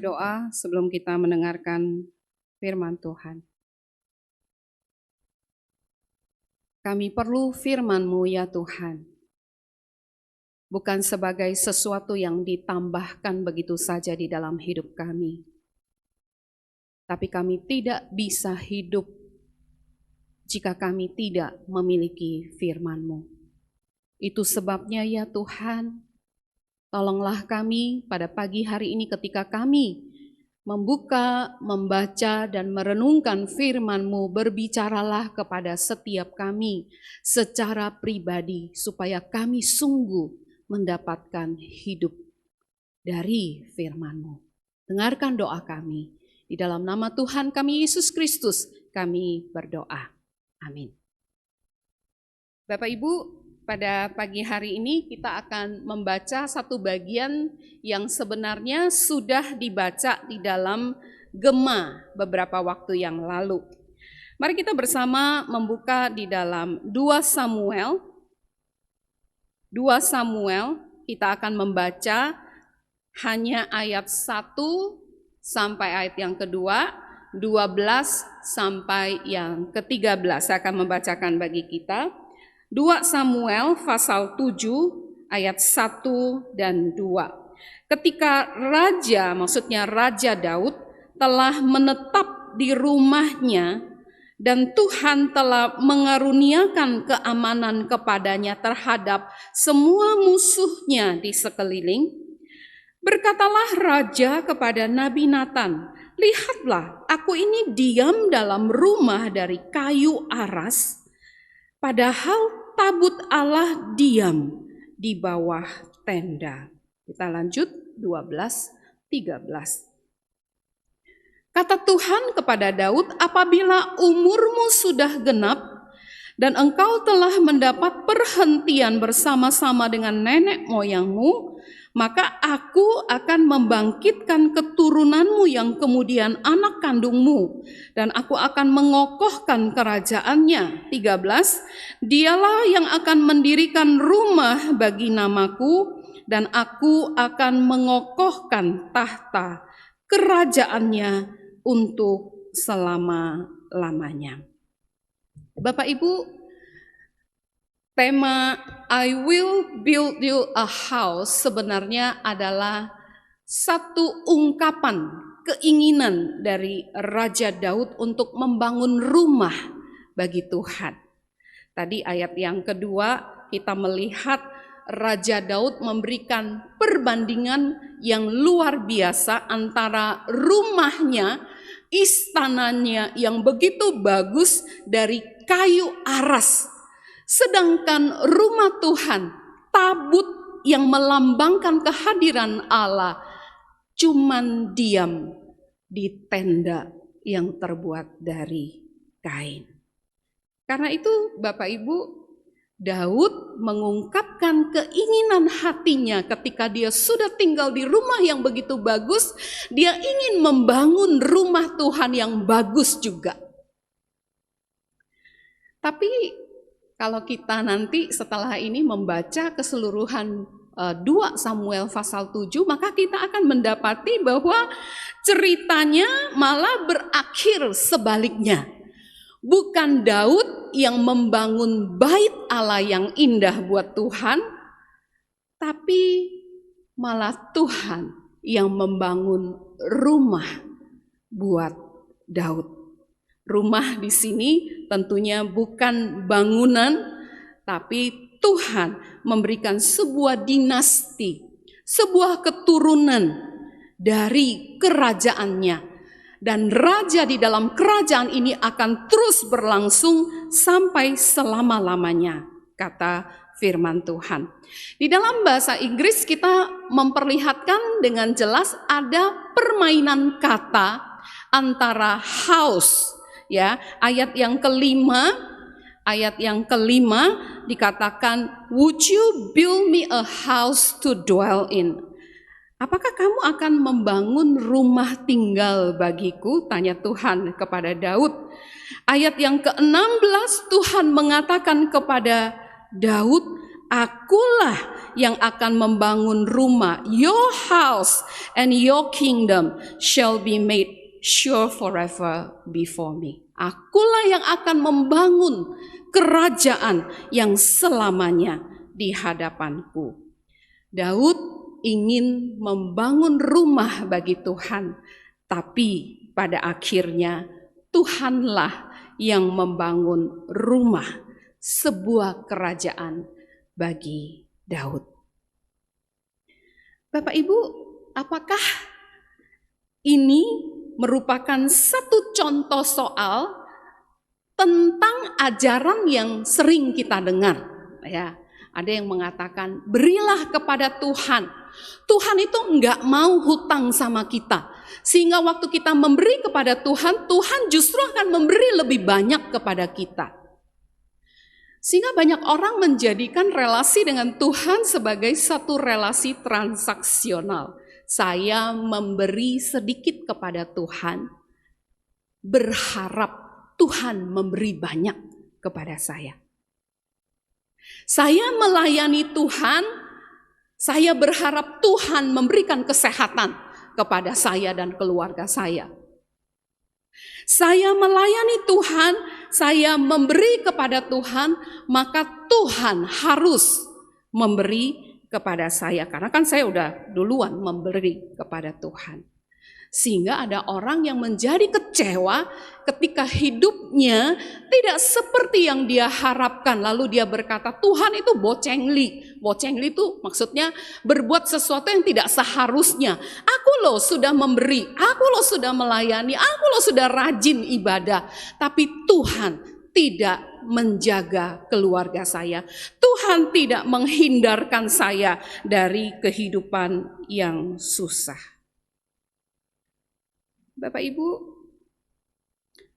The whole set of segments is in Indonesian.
berdoa sebelum kita mendengarkan firman Tuhan. Kami perlu firman-Mu ya Tuhan, bukan sebagai sesuatu yang ditambahkan begitu saja di dalam hidup kami. Tapi kami tidak bisa hidup jika kami tidak memiliki firman-Mu. Itu sebabnya ya Tuhan, tolonglah kami pada pagi hari ini ketika kami membuka, membaca, dan merenungkan firman-Mu, berbicaralah kepada setiap kami secara pribadi, supaya kami sungguh mendapatkan hidup dari firman-Mu. Dengarkan doa kami. Di dalam nama Tuhan kami Yesus Kristus, kami berdoa. Amin. Bapak Ibu, pada pagi hari ini kita akan membaca satu bagian yang sebenarnya sudah dibaca di dalam Gema beberapa waktu yang lalu. Mari kita bersama membuka di dalam 2 Samuel. 2 Samuel kita akan membaca hanya ayat 1 sampai ayat yang kedua, 12 sampai yang ke-13. Saya akan membacakan bagi kita. 2 Samuel pasal 7 ayat 1 dan 2. Ketika raja, maksudnya Raja Daud, telah menetap di rumahnya dan Tuhan telah mengaruniakan keamanan kepadanya terhadap semua musuhnya di sekeliling, berkatalah raja kepada Nabi Nathan, "Lihatlah, aku ini diam dalam rumah dari kayu aras, padahal tabut Allah diam di bawah tenda." Kita lanjut 12-13. Kata Tuhan kepada Daud, "Apabila umurmu sudah genap dan engkau telah mendapat perhentian bersama-sama dengan nenek moyangmu, maka aku akan membangkitkan keturunanmu yang kemudian anak kandungmu, dan aku akan mengokohkan kerajaannya." 13. "Dialah yang akan mendirikan rumah bagi namaku, dan aku akan mengokohkan tahta kerajaannya untuk selama-lamanya." Bapak Ibu, tema I will build you a house sebenarnya adalah satu ungkapan keinginan dari Raja Daud untuk membangun rumah bagi Tuhan. Tadi ayat yang kedua kita melihat Raja Daud memberikan perbandingan yang luar biasa antara rumahnya, istananya yang begitu bagus dari kayu aras, sedangkan rumah Tuhan, tabut yang melambangkan kehadiran Allah, cuman diam di tenda yang terbuat dari kain. Karena itu Bapak Ibu, Daud mengungkapkan keinginan hatinya ketika dia sudah tinggal di rumah yang begitu bagus, dia ingin membangun rumah Tuhan yang bagus juga. Tapi kalau kita nanti setelah ini membaca keseluruhan 2 Samuel pasal 7, maka kita akan mendapati bahwa ceritanya malah berakhir sebaliknya. Bukan Daud yang membangun bait Allah yang indah buat Tuhan, tapi malah Tuhan yang membangun rumah buat Daud. Rumah di sini tentunya bukan bangunan, tapi Tuhan memberikan sebuah dinasti, sebuah keturunan dari kerajaannya. Dan raja di dalam kerajaan ini akan terus berlangsung sampai selama-lamanya, kata firman Tuhan. Di dalam bahasa Inggris kita memperlihatkan dengan jelas ada permainan kata antara house, ya. Ayat yang kelima dikatakan, "Would you build me a house to dwell in?" Apakah kamu akan membangun rumah tinggal bagiku? Tanya Tuhan kepada Daud. Ayat yang ke-16 Tuhan mengatakan kepada Daud, Akulah yang akan membangun rumah. Your house and your kingdom shall be made sure forever before me. Akulah yang akan membangun kerajaan yang selamanya di hadapanku. Daud ingin membangun rumah bagi Tuhan, tapi pada akhirnya Tuhanlah yang membangun rumah, sebuah kerajaan bagi Daud. Bapak Ibu, apakah ini merupakan satu contoh soal tentang ajaran yang sering kita dengar? Ya, ada yang mengatakan, berilah kepada Tuhan. Tuhan itu enggak mau hutang sama kita. Sehingga waktu kita memberi kepada Tuhan, Tuhan justru akan memberi lebih banyak kepada kita. Sehingga banyak orang menjadikan relasi dengan Tuhan sebagai satu relasi transaksional. Saya memberi sedikit kepada Tuhan, berharap Tuhan memberi banyak kepada saya. Saya melayani Tuhan, saya berharap Tuhan memberikan kesehatan kepada saya dan keluarga saya. Saya melayani Tuhan, saya memberi kepada Tuhan, maka Tuhan harus memberi kepada saya. Karena kan saya udah duluan memberi kepada Tuhan. Sehingga ada orang yang menjadi kecewa ketika hidupnya tidak seperti yang dia harapkan. Lalu dia berkata, Tuhan itu bocengli. Bocengli itu maksudnya berbuat sesuatu yang tidak seharusnya. Aku loh sudah memberi, aku loh sudah melayani, aku loh sudah rajin ibadah. Tapi Tuhan tidak menjaga keluarga saya. Tuhan tidak menghindarkan saya dari kehidupan yang susah. Bapak Ibu,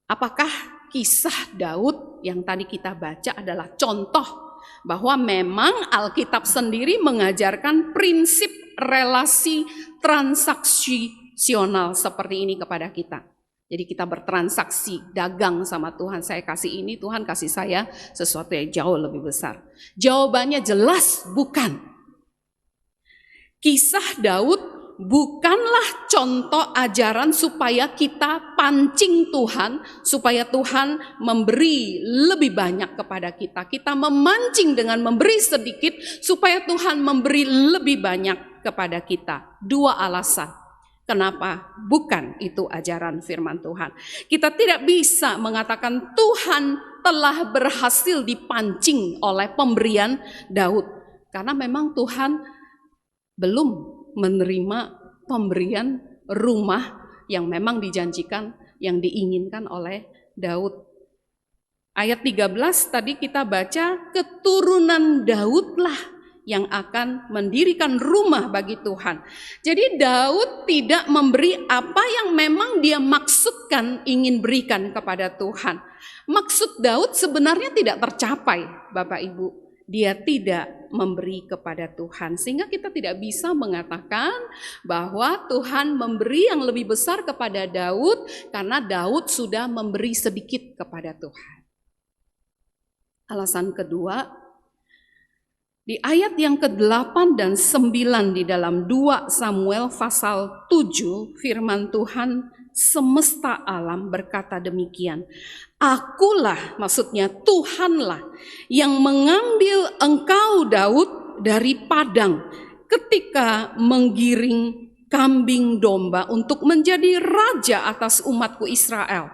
apakah kisah Daud yang tadi kita baca adalah contoh bahwa memang Alkitab sendiri mengajarkan prinsip relasi transaksional seperti ini kepada kita. Jadi kita bertransaksi, dagang sama Tuhan. Saya kasih ini, Tuhan kasih saya sesuatu yang jauh lebih besar. Jawabannya jelas bukan. Kisah Daud bukanlah contoh ajaran supaya kita pancing Tuhan, supaya Tuhan memberi lebih banyak kepada kita. Kita memancing dengan memberi sedikit, supaya Tuhan memberi lebih banyak kepada kita. Dua alasan. Kenapa? Bukan itu ajaran firman Tuhan. Kita tidak bisa mengatakan Tuhan telah berhasil dipancing oleh pemberian Daud. Karena memang Tuhan belum menerima pemberian rumah yang memang dijanjikan, yang diinginkan oleh Daud. Ayat 13 tadi kita baca, keturunan Daudlah yang akan mendirikan rumah bagi Tuhan. Jadi Daud tidak memberi apa yang memang dia maksudkan ingin berikan kepada Tuhan. Maksud Daud sebenarnya tidak tercapai, Bapak Ibu. Dia tidak memberi kepada Tuhan. Sehingga kita tidak bisa mengatakan bahwa Tuhan memberi yang lebih besar kepada Daud karena Daud sudah memberi sedikit kepada Tuhan. Alasan kedua, di ayat yang ke-8 dan 9 di dalam 2 Samuel pasal 7, firman Tuhan semesta alam berkata demikian. Akulah, maksudnya Tuhanlah, yang mengambil engkau Daud dari padang ketika menggiring kambing domba untuk menjadi raja atas umatku Israel.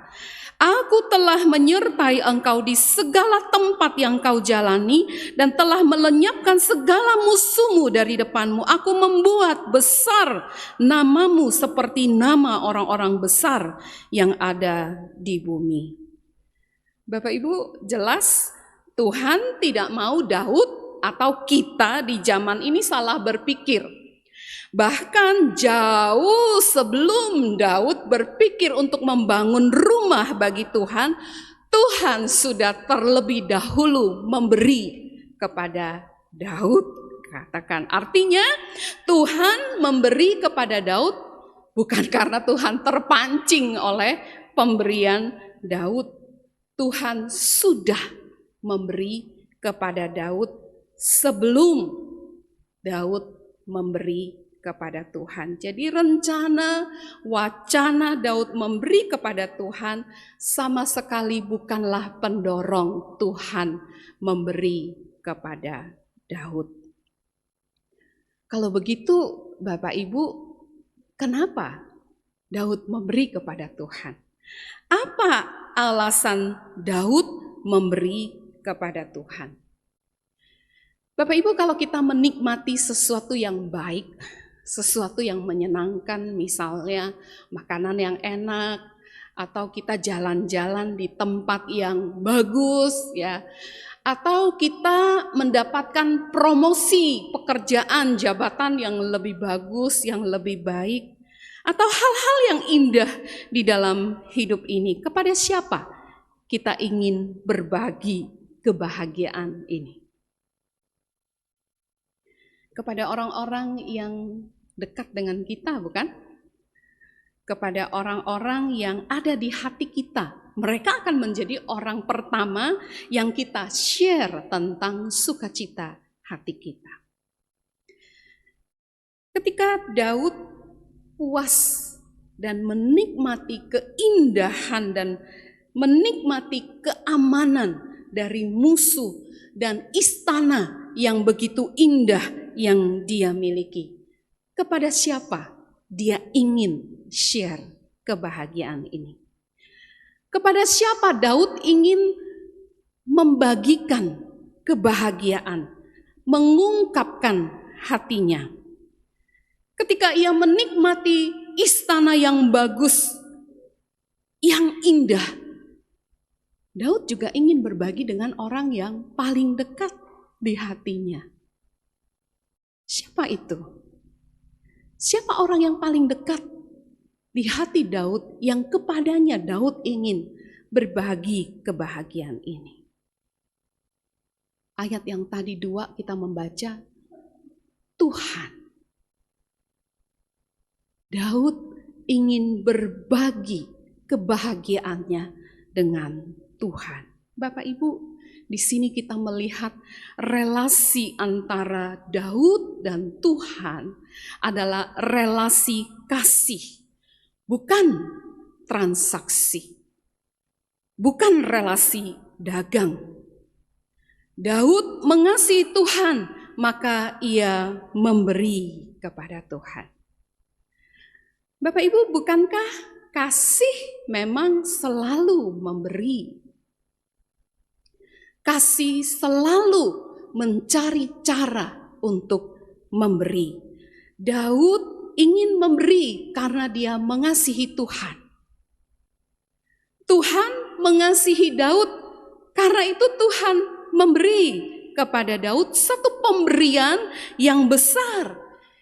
Aku telah menyertai engkau di segala tempat yang kau jalani dan telah melenyapkan segala musuhmu dari depanmu. Aku membuat besar namamu seperti nama orang-orang besar yang ada di bumi. Bapak Ibu, jelas Tuhan tidak mau Daud atau kita di zaman ini salah berpikir. Bahkan jauh sebelum Daud berpikir untuk membangun rumah bagi Tuhan, Tuhan sudah terlebih dahulu memberi kepada Daud. Katakan, artinya Tuhan memberi kepada Daud bukan karena Tuhan terpancing oleh pemberian Daud. Tuhan sudah memberi kepada Daud sebelum Daud memberi kepada Tuhan. Jadi rencana, wacana Daud memberi kepada Tuhan sama sekali bukanlah pendorong Tuhan memberi kepada Daud. Kalau begitu, Bapak Ibu, kenapa Daud memberi kepada Tuhan? Apa alasan Daud memberi kepada Tuhan? Bapak Ibu, kalau kita menikmati sesuatu yang baik, sesuatu yang menyenangkan, misalnya makanan yang enak, atau kita jalan-jalan di tempat yang bagus, ya, atau kita mendapatkan promosi pekerjaan, jabatan yang lebih bagus, yang lebih baik, atau hal-hal yang indah di dalam hidup ini, kepada siapa kita ingin berbagi kebahagiaan ini? Kepada orang-orang yang dekat dengan kita, bukan? Kepada orang-orang yang ada di hati kita. Mereka akan menjadi orang pertama yang kita share tentang sukacita hati kita. Ketika Daud puas dan menikmati keindahan dan menikmati keamanan dari musuh dan istana yang begitu indah yang dia miliki, kepada siapa dia ingin share kebahagiaan ini? Kepada siapa Daud ingin membagikan kebahagiaan, mengungkapkan hatinya? Ketika ia menikmati istana yang bagus, yang indah, Daud juga ingin berbagi dengan orang yang paling dekat di hatinya. Siapa itu? Siapa orang yang paling dekat di hati Daud yang kepadanya Daud ingin berbagi kebahagiaan ini? Ayat yang tadi 2 kita membaca, Tuhan. Daud ingin berbagi kebahagiaannya dengan Tuhan. Bapak Ibu, di sini kita melihat relasi antara Daud dan Tuhan adalah relasi kasih, bukan transaksi, bukan relasi dagang. Daud mengasihi Tuhan, maka ia memberi kepada Tuhan. Bapak Ibu, bukankah kasih memang selalu memberi? Kasih selalu mencari cara untuk memberi. Daud ingin memberi karena dia mengasihi Tuhan. Tuhan mengasihi Daud, karena itu Tuhan memberi kepada Daud satu pemberian yang besar,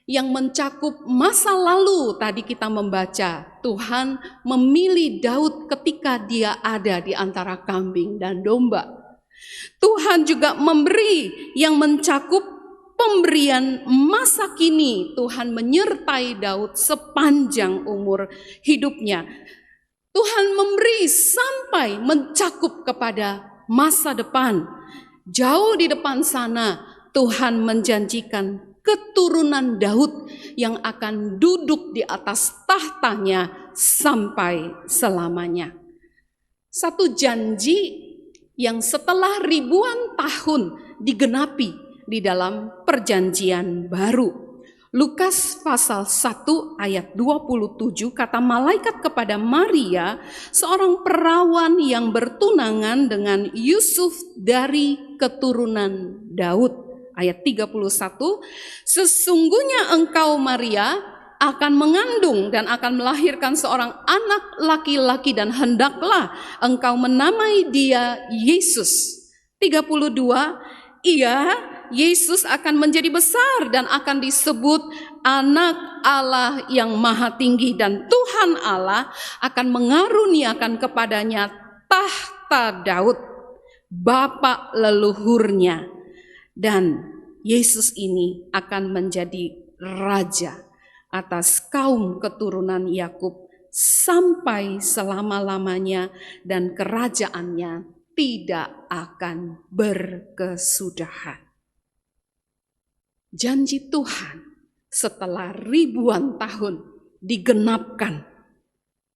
yang mencakup masa lalu. Tadi kita membaca, Tuhan memilih Daud ketika dia ada di antara kambing dan domba. Tuhan juga memberi yang mencakup pemberian masa kini. Tuhan menyertai Daud sepanjang umur hidupnya. Tuhan memberi sampai mencakup kepada masa depan. Jauh di depan sana Tuhan menjanjikan keturunan Daud yang akan duduk di atas tahtanya sampai selamanya. Satu janji yang setelah ribuan tahun digenapi di dalam perjanjian baru. Lukas pasal 1 ayat 27, kata malaikat kepada Maria, seorang perawan yang bertunangan dengan Yusuf dari keturunan Daud. Ayat 31, sesungguhnya engkau Maria akan mengandung dan akan melahirkan seorang anak laki-laki dan hendaklah engkau menamai dia Yesus. 32, Yesus akan menjadi besar dan akan disebut anak Allah yang maha tinggi, dan Tuhan Allah akan mengaruniakan kepadanya tahta Daud, bapa leluhurnya, dan Yesus ini akan menjadi raja atas kaum keturunan Yakub sampai selama-lamanya, dan kerajaannya tidak akan berkesudahan. janji Tuhan setelah ribuan tahun digenapkan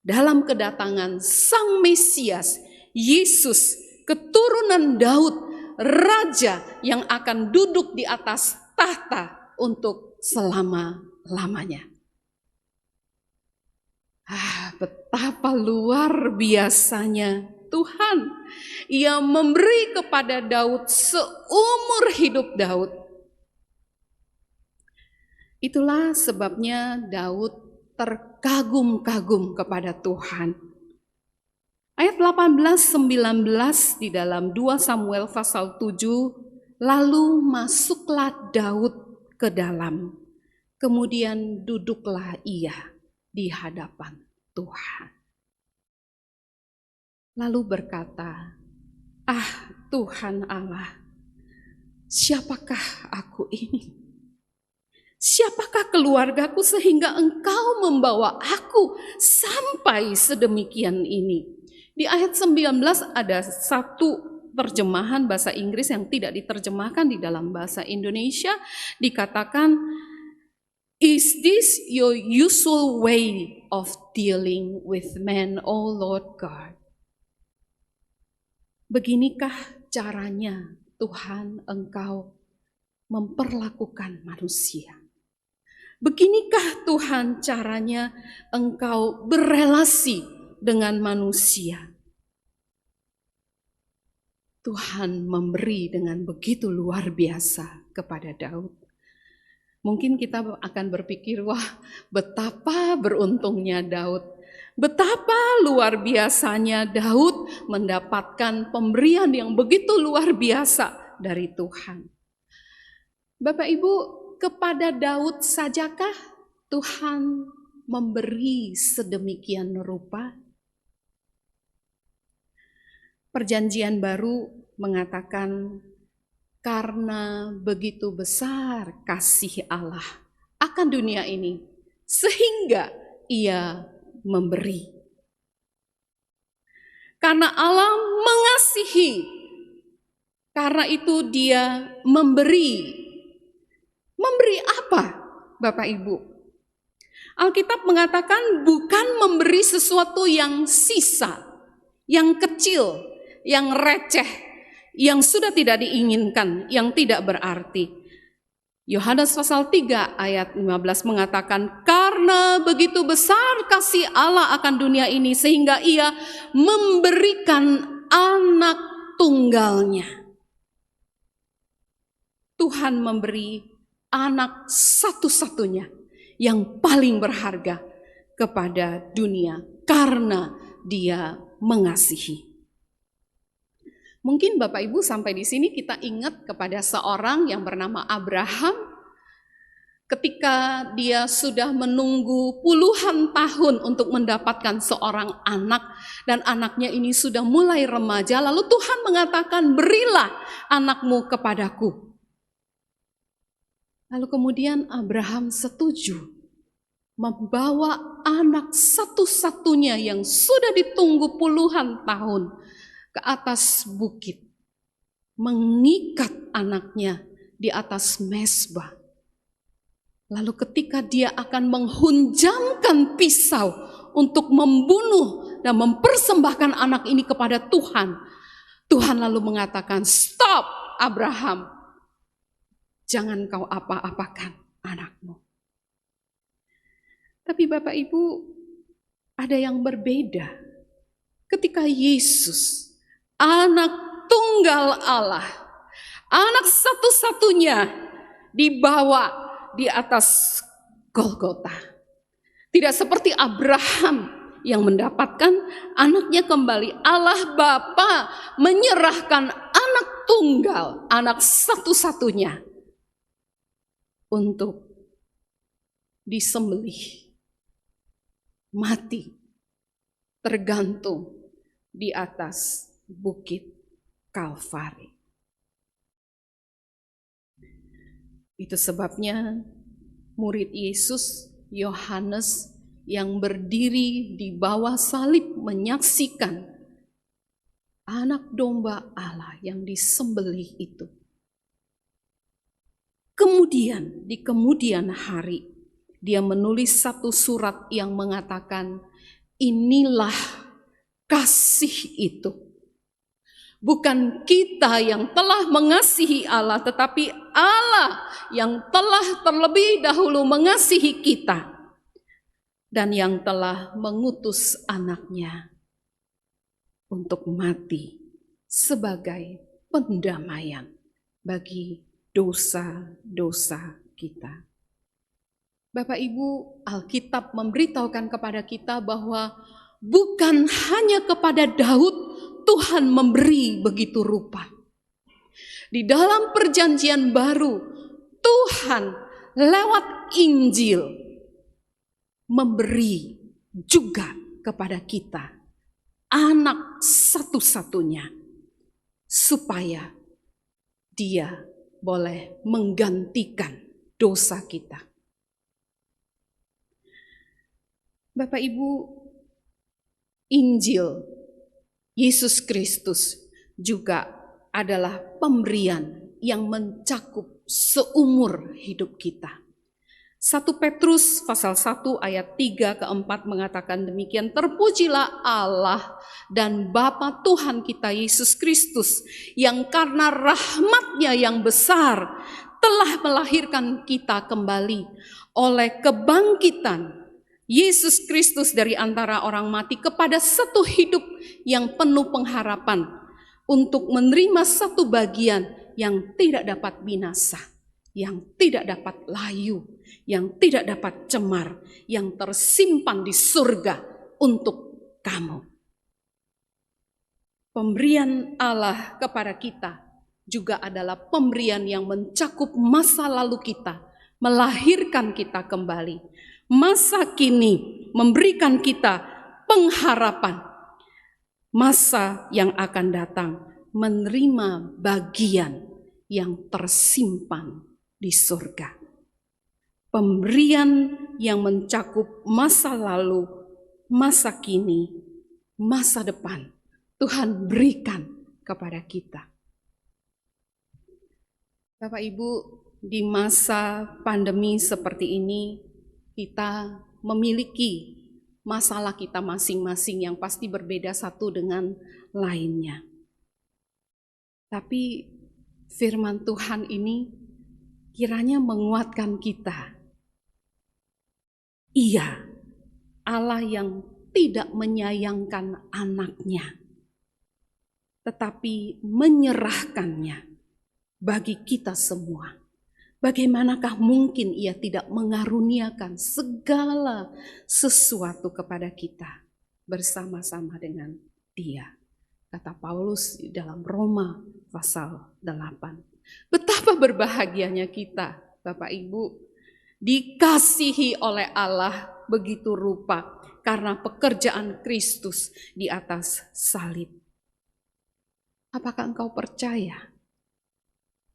dalam kedatangan Sang Mesias, Yesus, keturunan Daud, Raja yang akan duduk di atas tahta untuk selama-lamanya. Betapa luar biasanya Tuhan. Ia memberi kepada Daud seumur hidup Daud. Itulah sebabnya Daud terkagum-kagum kepada Tuhan. Ayat 18-19 di dalam 2 Samuel pasal 7, lalu masuklah Daud ke dalam, kemudian duduklah ia di hadapan Tuhan. Lalu berkata, Tuhan Allah, siapakah aku ini? Siapakah keluargaku sehingga Engkau membawa aku sampai sedemikian ini? Di ayat 19 ada satu terjemahan bahasa Inggris yang tidak diterjemahkan di dalam bahasa Indonesia. Dikatakan, is this your usual way of dealing with men, O Lord God? Beginikah caranya Tuhan Engkau memperlakukan manusia? Beginikah Tuhan caranya Engkau berelasi dengan manusia? Tuhan memberi dengan begitu luar biasa kepada Daud. Mungkin kita akan berpikir, wah betapa beruntungnya Daud. Betapa luar biasanya Daud mendapatkan pemberian yang begitu luar biasa dari Tuhan. Bapak Ibu, kepada Daud sajakah Tuhan memberi sedemikian rupa? Perjanjian Baru mengatakan, karena begitu besar kasih Allah akan dunia ini, sehingga Ia memberi. Karena Allah mengasihi, karena itu Dia memberi. Memberi apa, Bapak Ibu? Alkitab mengatakan bukan memberi sesuatu yang sisa, yang kecil, yang receh, yang sudah tidak diinginkan, yang tidak berarti. Yohanes pasal 3 ayat 15 mengatakan, karena begitu besar kasih Allah akan dunia ini sehingga Ia memberikan anak tunggalnya. Tuhan memberi anak satu-satunya yang paling berharga kepada dunia karena Dia mengasihi. Mungkin Bapak Ibu sampai di sini kita ingat kepada seorang yang bernama Abraham. Ketika dia sudah menunggu puluhan tahun untuk mendapatkan seorang anak dan anaknya ini sudah mulai remaja, lalu Tuhan mengatakan, berilah anakmu kepadaku. Lalu kemudian Abraham setuju membawa anak satu-satunya yang sudah ditunggu puluhan tahun ke atas bukit, mengikat anaknya di atas mezbah. Lalu ketika dia akan menghunjamkan pisau untuk membunuh dan mempersembahkan anak ini kepada Tuhan, Tuhan lalu mengatakan, stop Abraham. Jangan kau apa-apakan anakmu. Tapi Bapak Ibu, ada yang berbeda. Ketika Yesus, anak tunggal Allah, anak satu-satunya dibawa di atas Golgota. Tidak seperti Abraham yang mendapatkan anaknya kembali. Allah Bapa menyerahkan anak tunggal, anak satu-satunya untuk disembelih, mati, tergantung di atas bukit Kalvari. Itu sebabnya murid Yesus, Yohanes, yang berdiri di bawah salib menyaksikan anak domba Allah yang disembelih itu, Kemudian di kemudian hari dia menulis satu surat yang mengatakan, inilah kasih itu. Bukan kita yang telah mengasihi Allah, tetapi Allah yang telah terlebih dahulu mengasihi kita dan yang telah mengutus anaknya untuk mati sebagai pendamaian bagi dosa-dosa kita. Bapak Ibu, Alkitab memberitahukan kepada kita bahwa bukan hanya kepada Daud Tuhan memberi begitu rupa. Di dalam perjanjian baru, Tuhan lewat Injil memberi juga kepada kita anak satu-satunya, supaya dia boleh menggantikan dosa kita. Bapak Ibu, Injil Yesus Kristus juga adalah pemberian yang mencakup seumur hidup kita. 1 Petrus pasal 1 ayat 3 ke 4 mengatakan demikian, terpujilah Allah dan Bapa Tuhan kita Yesus Kristus, yang karena rahmat-Nya yang besar telah melahirkan kita kembali oleh kebangkitan Yesus Kristus dari antara orang mati kepada satu hidup yang penuh pengharapan, untuk menerima satu bagian yang tidak dapat binasa, yang tidak dapat layu, yang tidak dapat cemar, yang tersimpan di surga untuk kamu. Pemberian Allah kepada kita juga adalah pemberian yang mencakup masa lalu kita, melahirkan kita kembali. Masa kini memberikan kita pengharapan. Masa yang akan datang menerima bagian yang tersimpan di surga. Pemberian yang mencakup masa lalu, masa kini, masa depan, Tuhan berikan kepada kita. Bapak Ibu, di masa pandemi seperti ini, kita memiliki masalah kita masing-masing yang pasti berbeda satu dengan lainnya. Tapi firman Tuhan ini kiranya menguatkan kita. Iya, Allah yang tidak menyayangkan anaknya, tetapi menyerahkannya bagi kita semua. Bagaimanakah mungkin Ia tidak mengaruniakan segala sesuatu kepada kita bersama-sama dengan Dia? Kata Paulus di dalam Roma pasal 8. Betapa berbahagianya kita, Bapak Ibu, dikasihi oleh Allah begitu rupa karena pekerjaan Kristus di atas salib. Apakah engkau percaya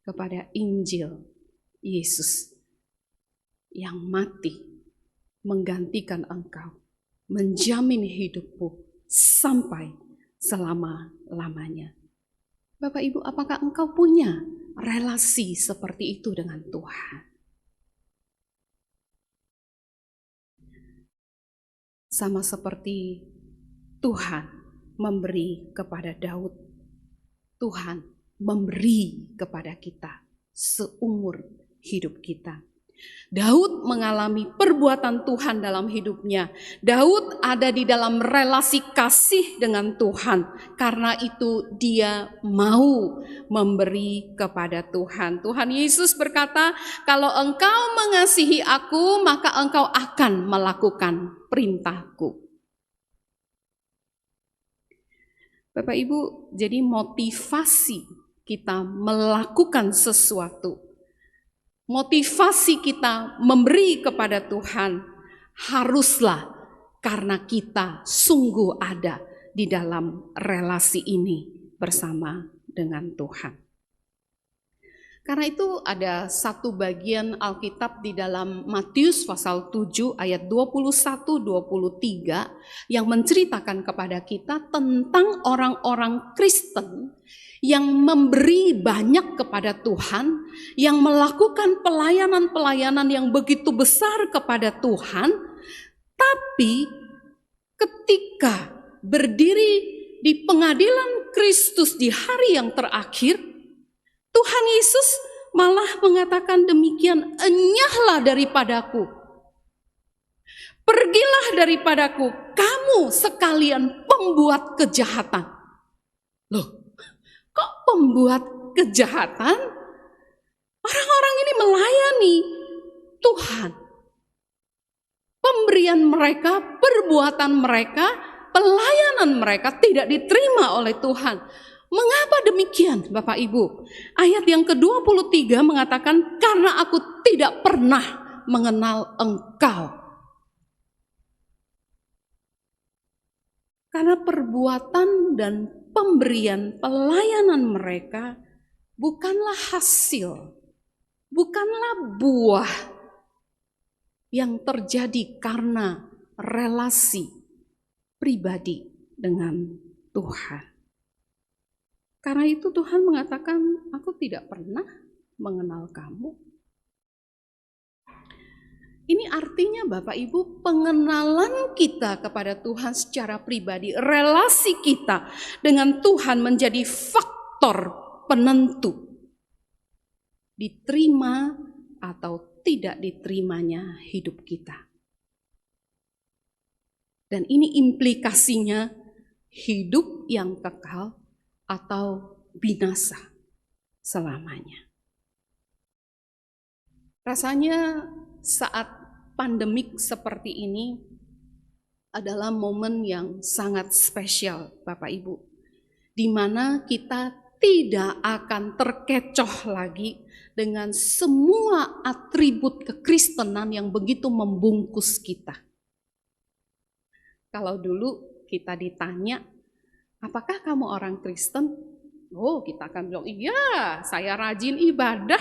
kepada Injil Yesus yang mati menggantikan engkau, menjamin hidupmu sampai selama-lamanya? Bapak Ibu, apakah engkau punya relasi seperti itu dengan Tuhan? Sama seperti Tuhan memberi kepada Daud, Tuhan memberi kepada kita seumur hidup kita. Daud mengalami perbuatan Tuhan dalam hidupnya. Daud ada di dalam relasi kasih dengan Tuhan. Karena itu dia mau memberi kepada Tuhan. Tuhan Yesus berkata, kalau engkau mengasihi aku, maka engkau akan melakukan perintahku. Bapak Ibu, jadi motivasi kita melakukan sesuatu, motivasi kita memberi kepada Tuhan haruslah karena kita sungguh ada di dalam relasi ini bersama dengan Tuhan. Karena itu ada satu bagian Alkitab di dalam Matius pasal 7 ayat 21-23 yang menceritakan kepada kita tentang orang-orang Kristen yang memberi banyak kepada Tuhan, yang melakukan pelayanan-pelayanan yang begitu besar kepada Tuhan, tapi ketika berdiri di pengadilan Kristus di hari yang terakhir, Tuhan Yesus malah mengatakan demikian, enyahlah daripadaku, pergilah daripadaku, kamu sekalian pembuat kejahatan. Loh, kok pembuat kejahatan? Orang-orang ini melayani Tuhan. Pemberian mereka, perbuatan mereka, pelayanan mereka tidak diterima oleh Tuhan. Mengapa demikian, Bapak Ibu? Ayat yang ke-23 mengatakan, karena aku tidak pernah mengenal engkau. Karena perbuatan dan pemberian pelayanan mereka bukanlah hasil, bukanlah buah yang terjadi karena relasi pribadi dengan Tuhan. Karena itu Tuhan mengatakan, aku tidak pernah mengenal kamu. Ini artinya Bapak Ibu, pengenalan kita kepada Tuhan secara pribadi, relasi kita dengan Tuhan menjadi faktor penentu diterima atau tidak diterimanya hidup kita. Dan ini implikasinya hidup yang kekal atau binasa selamanya. Rasanya saat pandemik seperti ini adalah momen yang sangat spesial, Bapak Ibu, di mana kita tidak akan terkecoh lagi dengan semua atribut kekristenan yang begitu membungkus kita. Kalau dulu kita ditanya, apakah kamu orang Kristen? Oh, kita akan bilang, iya, saya rajin ibadah,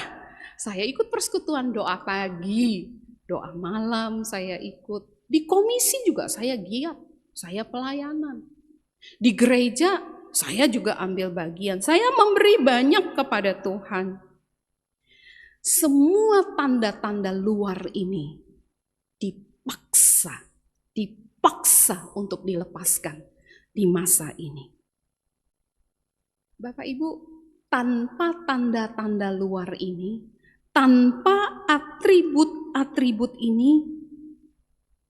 saya ikut persekutuan doa pagi, doa malam saya ikut. Di komisi juga saya giat, saya pelayanan. Di gereja saya juga ambil bagian, saya memberi banyak kepada Tuhan. Semua tanda-tanda luar ini dipaksa untuk dilepaskan di masa ini. Bapak Ibu, tanpa tanda-tanda luar ini, tanpa atribut-atribut ini,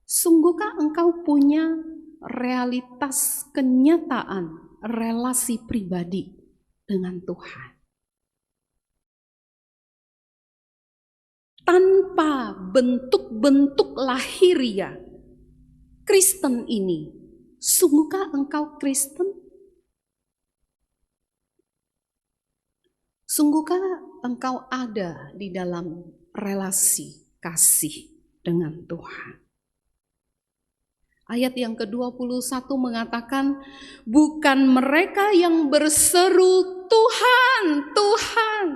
sungguhkah engkau punya realitas kenyataan relasi pribadi dengan Tuhan? Tanpa bentuk-bentuk lahiriah Kristen ini, sungguhkah engkau Kristen? Sungguhkah engkau ada di dalam relasi kasih dengan Tuhan? Ayat yang ke-21 mengatakan, bukan mereka yang berseru Tuhan, Tuhan,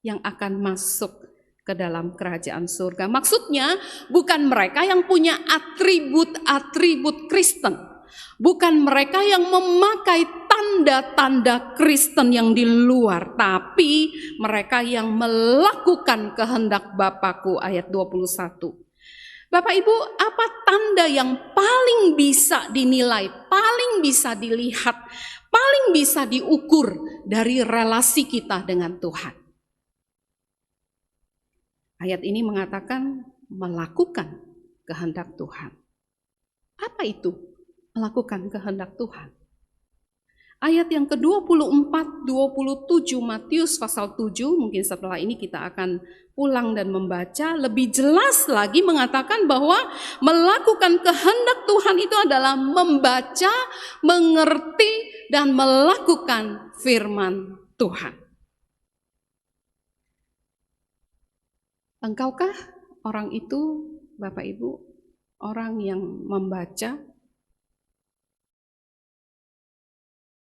yang akan masuk ke dalam kerajaan surga. Maksudnya bukan mereka yang punya atribut-atribut Kristen. Bukan mereka yang memakai tanda-tanda Kristen yang di luar. Tapi mereka yang melakukan kehendak Bapakku, ayat 21. Bapak Ibu, apa tanda yang paling bisa dinilai, paling bisa dilihat, paling bisa diukur dari relasi kita dengan Tuhan? Ayat ini mengatakan melakukan kehendak Tuhan. Apa itu melakukan kehendak Tuhan? Ayat yang ke-24, 27 Matius pasal 7, mungkin setelah ini kita akan pulang dan membaca, lebih jelas lagi mengatakan bahwa melakukan kehendak Tuhan itu adalah membaca, mengerti, dan melakukan firman Tuhan. Engkaukah orang itu, Bapak Ibu, orang yang membaca,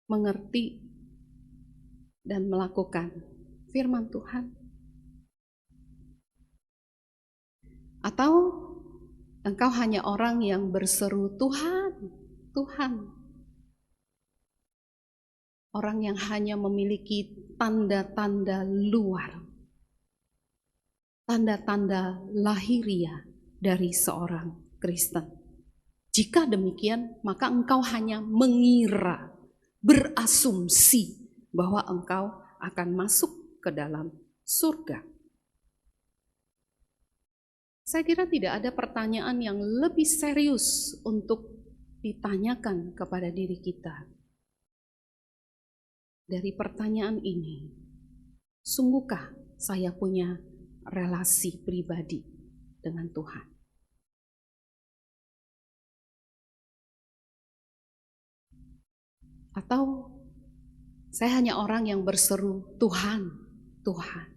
mengerti, dan melakukan firman Tuhan? Atau engkau hanya orang yang berseru Tuhan, Tuhan? Orang yang hanya memiliki tanda-tanda luar, tanda-tanda lahiriah dari seorang Kristen. Jika demikian, maka engkau hanya mengira, berasumsi bahwa engkau akan masuk ke dalam surga. Saya kira tidak ada pertanyaan yang lebih serius untuk ditanyakan kepada diri kita. Dari pertanyaan ini, sungguhkah saya punya relasi pribadi dengan Tuhan? Atau saya hanya orang yang berseru Tuhan, Tuhan?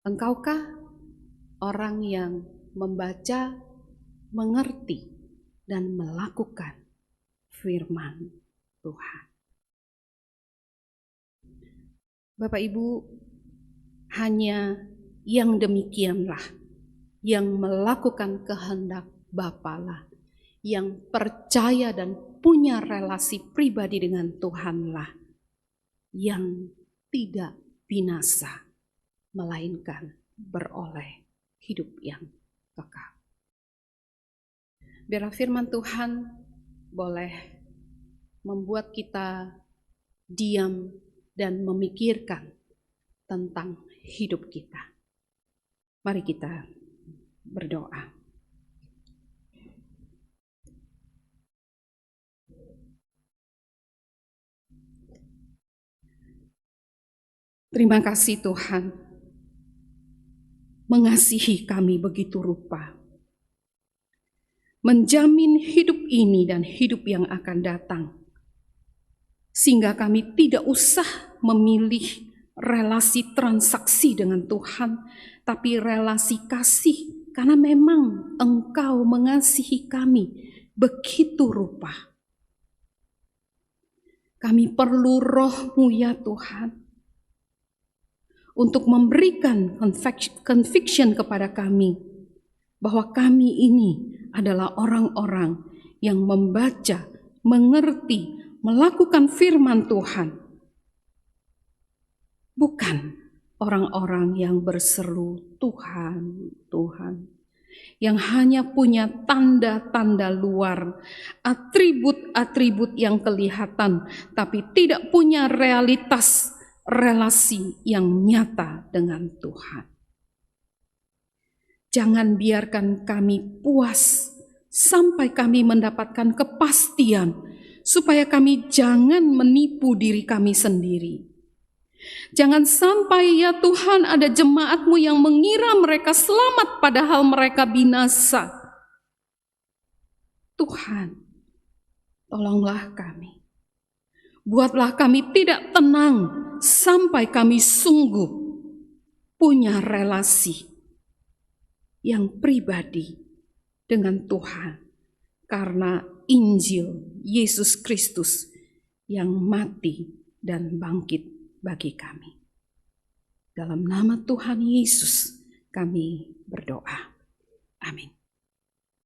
Engkaukah orang yang membaca, mengerti, dan melakukan firman Tuhan? Bapak Ibu, hanya yang demikianlah yang melakukan kehendak Bapa lah, yang percaya dan punya relasi pribadi dengan Tuhanlah, yang tidak binasa, melainkan beroleh hidup yang kekal. Biarlah firman Tuhan boleh membuat kita diam dan memikirkan tentang hidup kita. Mari kita berdoa. Terima kasih Tuhan, mengasihi kami begitu rupa, menjamin hidup ini dan hidup yang akan datang, sehingga kami tidak usah memilih relasi transaksi dengan Tuhan, tapi relasi kasih, karena memang Engkau mengasihi kami begitu rupa. Kami perlu Roh-Mu ya Tuhan, untuk memberikan conviction kepada kami bahwa kami ini adalah orang-orang yang membaca, mengerti, melakukan firman Tuhan. Bukan orang-orang yang berseru Tuhan, Tuhan, yang hanya punya tanda-tanda luar, atribut-atribut yang kelihatan, tapi tidak punya realitas relasi yang nyata dengan Tuhan. Jangan biarkan kami puas sampai kami mendapatkan kepastian, supaya kami jangan menipu diri kami sendiri. Jangan sampai ya Tuhan ada jemaat-Mu yang mengira mereka selamat padahal mereka binasa. Tuhan, tolonglah kami. Buatlah kami tidak tenang sampai kami sungguh punya relasi yang pribadi dengan Tuhan, karena Injil Yesus Kristus yang mati dan bangkit bagi kami. Dalam nama Tuhan Yesus kami berdoa. Amin.